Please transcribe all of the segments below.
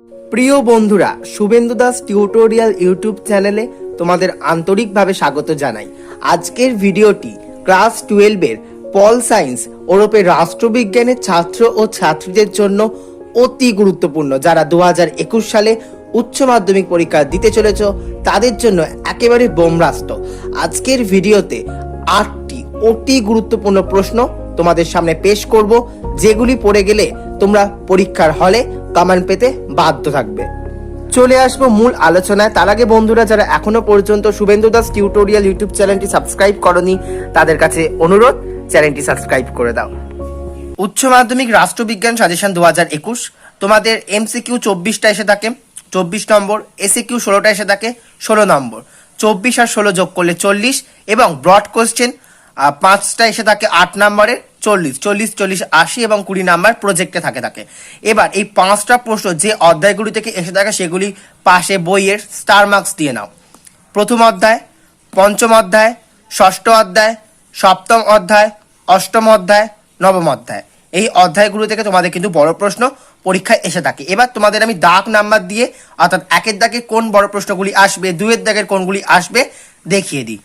প্রিয় বন্ধুরা, Suvendu Das tutorial YouTube চ্যানেলে তোমাদের আন্তরিকভাবে স্বাগত জানাই। আজকের ভিডিওটি ক্লাস 12-এর পল সায়েন্স ওরফে রাষ্ট্রবিজ্ঞানের ছাত্র ও ছাত্রীদের জন্য অতি গুরুত্বপূর্ণ। যারা 2021 সালে উচ্চ মাধ্যমিক পরীক্ষা দিতে চলেছ তাদের জন্য একেবারে বোমরাস্ত। আজকের ভিডিওতে 8টি অতি গুরুত্বপূর্ণ প্রশ্ন তোমাদের সামনে পেশ করব, যেগুলি পড়ে গেলে তোমরা পরীক্ষার হলে কমেন্ট পেতে বাধ্য থাকবে। চলে আসবো মূল আলোচনায়। তার আগে বন্ধুরা, যারা এখনো পর্যন্ত শুভেন্দু দাস টিউটোরিয়াল ইউটিউব চ্যানেলটি সাবস্ক্রাইব করনি তাদের কাছে অনুরোধ, চ্যানেলটি সাবস্ক্রাইব করে দাও। উচ্চ মাধ্যমিক রাষ্ট্রবিজ্ঞান সাজেশন 2021, তোমাদের এমসিকিউ 24টা এসে থাকে 24 নম্বর, এসিকিউ 16টা এসে থাকে 16 নম্বর, 24 আর 16 যোগ করলে 40, এবং ব্রড কোশ্চেন 5টা এসে থাকে 8 নম্বরের 40, 40, 40, 80 এবং 20 নাম্বার প্রজেক্টে থাকে। এবার এই 5টা প্রশ্ন যে অধ্যায়গুলি থেকে এসে থাকে সেগুলি পাশে বইয়ের স্টার মার্কস দিয়ে নাও। প্রথম অধ্যায়, পঞ্চম অধ্যায়, ষষ্ঠ অধ্যায়, সপ্তম অধ্যায়, অষ্টম অধ্যায়, নবম অধ্যায়, এই অধ্যায়গুলো থেকে তোমাদের কিন্তু বড় প্রশ্ন পরীক্ষায় এসে থাকে। এবার তোমাদের আমি দাগ নাম্বার দিয়ে, অর্থাৎ 1-এর দাগে কোন বড় প্রশ্নগুলি আসবে, 2-এর দাগের কোনগুলি আসবে দেখিয়ে দিই।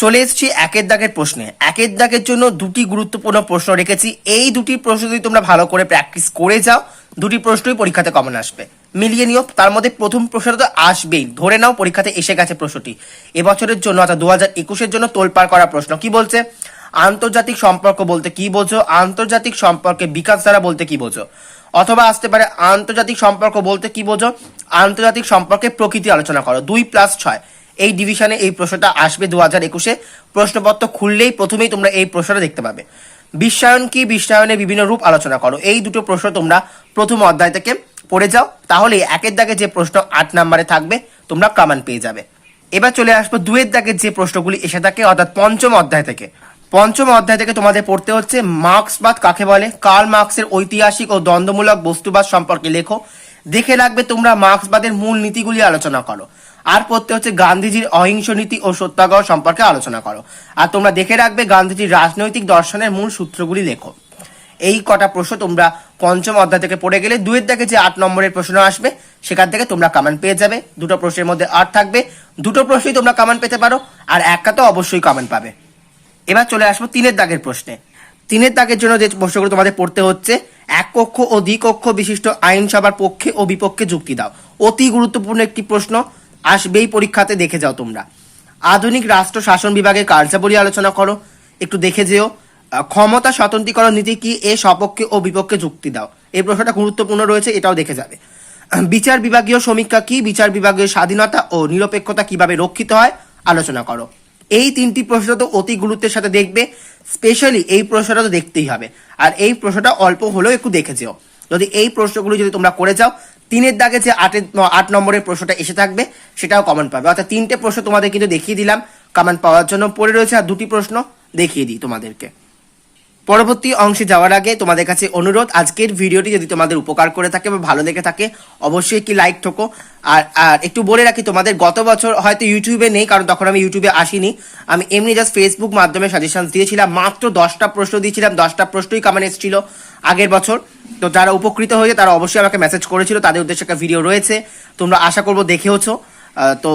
চলে এসেছি 1-এর দাগের প্রশ্নে। 1-এর দাগের জন্য দুটি গুরুত্বপূর্ণ প্রশ্ন রেখেছি। এই দুটি প্রশ্ন যদি তোমরা ভালো করে প্র্যাকটিস করে যাও, দুটি প্রশ্নই পরীক্ষাতে কমন আসবে। মিলিয়ে নিও। তার মধ্যে প্রথম প্রশ্নটা তো আসবেই, ধরে নাও পরীক্ষাতে এসে গেছে প্রশ্নটি। এবছরের জন্য অর্থাৎ 2021-এর জন্য তোলপাড় করা প্রশ্ন। কি বলছে? আন্তর্জাতিক সম্পর্ক বলতে কি বোঝো? আন্তর্জাতিক সম্পর্কে বিকাশ ধারা বলতে কি বোঝো? অথবা আসতে পারে আন্তর্জাতিক সম্পর্ক বলতে কি বোঝো, আন্তর্জাতিক সম্পর্কে প্রকৃতি আলোচনা করো। 2+6 এই ডিভিশনে এই প্রশ্নটা আসবে 2021-এ। প্রশ্নপত্র খুললেই প্রথমেই তোমরা এই প্রশ্নটা দেখতে পাবে। বিশ্বায়ন কি? বিশ্বায়নের বিভিন্ন রূপ আলোচনা করো। এই দুটো প্রশ্ন তোমরা প্রথম অধ্যায় থেকে পড়ে যাও, তাহলে 1-এর দাগে যে প্রশ্ন 8 নম্বরে থাকবে তোমরা কমন পেয়ে যাবে। এবার চলে আসবো 2-এর দাগের যে প্রশ্নগুলি এসে থাকে, অর্থাৎ পঞ্চম অধ্যায় থেকে। পঞ্চম অধ্যায় থেকে তোমাদের পড়তে হচ্ছে মার্ক্সবাদ কাকে বলে, কার্ল মার্ক্সের ঐতিহাসিক ও দ্বন্দ্বমূলক বস্তুবাদ সম্পর্কে লেখো। দেখে রাখবে তোমরা মার্ক্সবাদের মূল নীতিগুলি আলোচনা করো। আর পড়তে হচ্ছে গান্ধীজির অহিংস নীতি ও সত্যাগ্রহ সম্পর্কে আলোচনা করো। আর তোমরা দেখে রাখবে গান্ধীজির রাজনৈতিক দর্শনের মূল সূত্রগুলি লেখো। এই কটা প্রশ্ন তোমরা পঞ্চম অধ্যায় থেকে পড়ে গেলে 2-এর দাগে যে 8 নম্বরের প্রশ্ন আসবে সেখান থেকে তোমরা কমন পেয়ে যাবে। দুটো প্রশ্নের মধ্যে 8 থাকবে, দুটো প্রশ্নই তোমরা কমন পেতে পারো, আর একটা তো অবশ্যই কমন পাবে। এবার চলে আসবো 3-এর দাগের প্রশ্নে। 3-এর দাগের জন্য যে প্রশ্নগুলো তোমাদের পড়তে হচ্ছে, এক কক্ষ ও দ্বিকক্ষ বিশিষ্ট আইনসভার পক্ষে ও বিপক্ষে যুক্তি দাও। অতি গুরুত্বপূর্ণ একটি প্রশ্ন, আসবেই পরীক্ষাতে, দেখে যাও তোমরা। আধুনিক রাষ্ট্র শাসন বিভাগের কার্যাবলী আলোচনা করো, একটু দেখে যেও। ক্ষমতা স্বতন্ত্রীকরণ নীতি কি, এ সপক্ষে ও বিপক্ষে যুক্তি দাও। এই প্রশ্নটা গুরুত্বপূর্ণ রয়েছে, এটাও দেখে যাবে। বিচার বিভাগীয় সমীক্ষা কি, বিচার বিভাগীয় স্বাধীনতা ও নিরপেক্ষতা কিভাবে রক্ষিত হয় আলোচনা করো। এই 3টি প্রশ্ন তো অতি গুরুত্বের সাথে দেখবে, স্পেশালি এই প্রশ্নটা তো দেখতেই হবে। আর এই প্রশ্নটা অল্প হলেও একটু দেখে যেও। যদি এই প্রশ্নগুলো যদি তোমরা করে যাও, 3-এর দাগে যে 8 নম্বরের প্রশ্নটা এসে থাকবে সেটাও কমন পাবে। অর্থাৎ 3টে প্রশ্ন তোমাদের কিন্তু দেখিয়ে দিলাম কমন পাওয়ার জন্য পড়ে রয়েছে, আর 2টি প্রশ্ন দেখিয়ে দিই তোমাদেরকে। পরবর্তী অংশে যাওয়ার আগে তোমাদের কাছে অনুরোধ, আজকের ভিডিওটি যদি তোমাদের উপকার করে থাকে বা ভালো লেগে থাকে অবশ্যই একটি লাইক ঠোকো। আর একটু বলে রাখি, তোমাদের গত বছর হয়তো ইউটিউবে নেই, কারণ তখন আমি ইউটিউবে আসিনি। আমি এমনি জাস্ট ফেসবুক মাধ্যমে সাজেশন দিয়েছিলাম। মাত্র 10টা প্রশ্ন দিয়েছিলাম, 10টা প্রশ্নই কমন এসেছিল আগের বছর। তো যারা উপকৃত হয়েছে তারা অবশ্যই আমাকে মেসেজ করেছিল, তাদের উদ্দেশ্যে একটা ভিডিও রয়েছে, তোমরা আশা করবো দেখেওছো। তো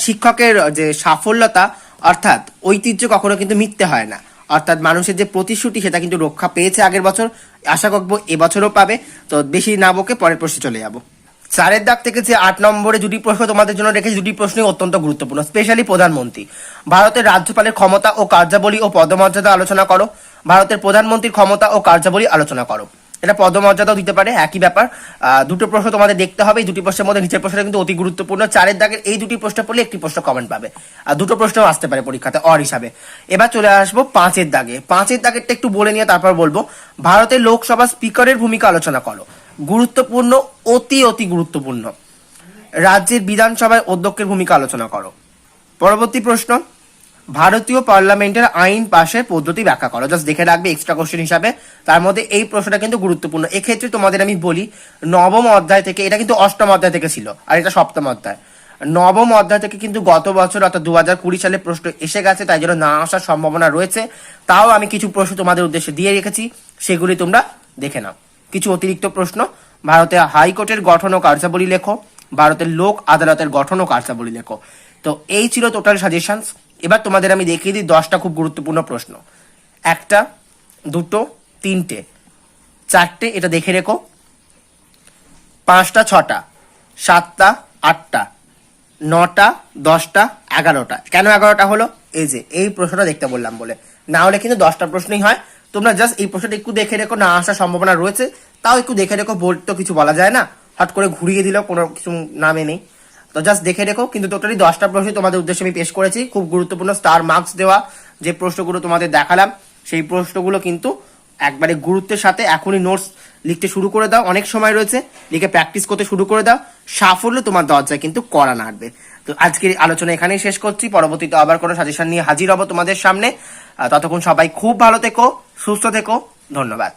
শিক্ষকের যে সাফল্যতা অর্থাৎ ঐতিহ্য কখনো কিন্তু মিথ্যে হয় না, অর্থাৎ মানুষের যে প্রতিশ্রুতি সেটা কিন্তু রক্ষা পেয়েছে আগের বছর, আশা করবো এবছরও পাবে। তো বেশি না বকে পরের প্রশ্নে চলে যাবো। 4-এর দাগ থেকে যে 8 নম্বরে দুটি প্রশ্ন তোমাদের জন্য রেখেছি, দুটি প্রশ্নই অত্যন্ত গুরুত্বপূর্ণ। স্পেশালি প্রধানমন্ত্রী, ভারতের রাজ্যপালের ক্ষমতা ও কার্যাবলী ও পদমর্যাদা আলোচনা করো। ভারতের প্রধানমন্ত্রীর ক্ষমতা ও কার্যাবলী আলোচনা করো। এটা পদমর্যাদাও দিতে পারে, একই ব্যাপার। দুটো প্রশ্ন তোমাদের দেখতে হবে। এই দুটি প্রশ্নের মধ্যে নিচের প্রশ্নটা কিন্তু অতি গুরুত্বপূর্ণ। 4-এর দাগের এই দুটি প্রশ্ন পড়লে একটি প্রশ্ন কমেন্ট পাবে, আর দুটো প্রশ্ন আসতে পারে পরীক্ষাতে অর হিসাবে। এবার চলে আসবো 5-এর দাগে। 5-এর দাগেরটা একটু বলে নিয়ে তারপর বলবো। ভারতের লোকসভা স্পিকারের ভূমিকা আলোচনা করো। গুরুত্বপূর্ণ, অতি অতি গুরুত্বপূর্ণ। রাজ্যের বিধানসভায় অধ্যক্ষের ভূমিকা আলোচনা করো। পরবর্তী প্রশ্ন, ভারতীয় পার্লামেন্টের আইন পাশের পদ্ধতি ব্যাখ্যা করো। জাস্ট দেখে রাখবে এক্সট্রা কোশ্চেন হিসাবে, তার মধ্যে এই প্রশ্নটা কিন্তু গুরুত্বপূর্ণ। এক্ষেত্রে তোমাদের আমি বলি, নবম অধ্যায় থেকে, এটা কিন্তু অষ্টম অধ্যায় থেকে ছিল আর এটা সপ্তম অধ্যায়। নবম অধ্যায় থেকে কিন্তু গত বছর অর্থাৎ 2020 সালে প্রশ্ন এসে গেছে, তাই জন্য না আসার সম্ভাবনা রয়েছে। তাও আমি কিছু প্রশ্ন তোমাদের উদ্দেশ্যে দিয়ে রেখেছি, সেগুলি তোমরা দেখে নাও। কিছু অতিরিক্ত প্রশ্ন ভারতের হাইকোর্টের গঠন ও কার্যাবলী লেখো, ভারতের লোক আদালতের গঠন ও কার্যাবলী লেখো। তো এই ছিল টোটাল সাজেশনস। এবার তোমাদের আমি দেখিয়ে দিই 10টা খুব গুরুত্বপূর্ণ প্রশ্ন। 1টা, 2টো, 3টে, 4টে, এটা দেখে রেখো, 5টা, 6টা, 7টা, 8টা, 9টা, 10টা, 11টা। কেন 11টা হলো? এই যে এই প্রশ্নটা দেখতে বললাম বলে, না হলে কিন্তু 10টা প্রশ্নই হয়। তোমরা জাস্ট এই প্রশ্নটা একটু দেখে রেখো, না আসার সম্ভাবনা রয়েছে, তাও একটু দেখে রেখো। বোর্ড তো কিছু বলা যায় না, হট করে ঘুরিয়ে দিলেও কোনো কিছু নামে নেই, তো জাস্ট দেখে রেখো। কিন্তু টোটালি 10টা প্রশ্ন তোমাদের উদ্দেশ্যে আমি পেশ করেছি, খুব গুরুত্বপূর্ণ স্টার মার্কস দেওয়া যে প্রশ্নগুলো তোমাদের দেখালাম, সেই প্রশ্নগুলো কিন্তু একবারে গুরুত্বের সাথে এখনই নোটস লিখতে শুরু করে দাও, অনেক সময় রয়েছে, লিখে প্র্যাকটিস করতে শুরু করে দাও। সাফল্য তোমার দরজায় কিন্তু কড়া নাড়বে। তো আজকের আলোচনা এখানেই শেষ করছি, পরবর্তীতে আবার কোনো সাজেশন নিয়ে হাজির হব তোমাদের সামনে। ততক্ষণ সবাই খুব ভালো থেকো, সুস্থ থেকো, ধন্যবাদ।